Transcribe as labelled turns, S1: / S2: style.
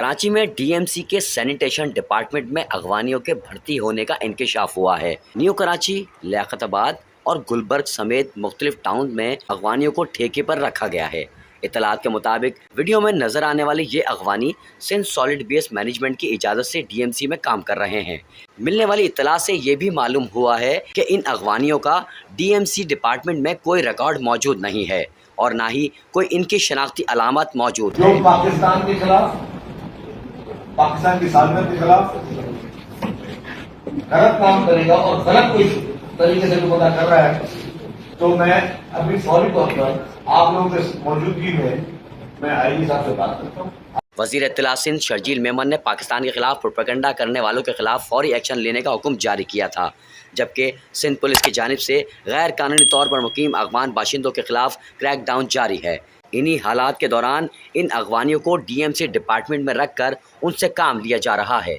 S1: کراچی میں D M C کے sanitation department میں اغوانیوں کے بھرتی ہونے کا انکشاف ہوا ہے۔ نیو کراچی، لیاقت آباد اور گلبرگ سمیت مختلف ٹاؤن میں اغوانیوں کو ٹھیکے پر رکھا گیا ہے۔ اطلاعات کے مطابق ویڈیو میں نظر آنے والے یہ اغوانی سندھ سالڈ بیس مینجمنٹ کی اجازت سے ڈی ایم سی میں کام کر رہے ہیں۔ ملنے والی اطلاع سے یہ بھی معلوم ہوا ہے کہ ان اغوانیوں کا ڈی ایم سی ڈپارٹمنٹ میں کوئی ریکارڈ موجود نہیں ہے اور نہ ہی کوئی ان کی شناختی علامت موجود ہے۔
S2: جو پاکستان کے خلاف، پاکستان کی سالمیت کے خلاف غلط کام کرے گا اور غلط کوئی طریقے سے پتا کر رہا ہے تو میں ابھی فوری طور پر آپ لوگوں کی موجودگی میں آئی جی صاحب سے بات کرتا ہوں۔
S1: وزیر اطلاع سندھ شرجیل میمن نے پاکستان کے خلاف پروپیگنڈا کرنے والوں کے خلاف فوری ایکشن لینے کا حکم جاری کیا تھا، جبکہ سندھ پولیس کی جانب سے غیر قانونی طور پر مقیم افغان باشندوں کے خلاف کریک ڈاؤن جاری ہے۔ انہی حالات کے دوران ان اغوانیوں کو ڈی ایم سی ڈپارٹمنٹ میں رکھ کر ان سے کام لیا جا رہا ہے۔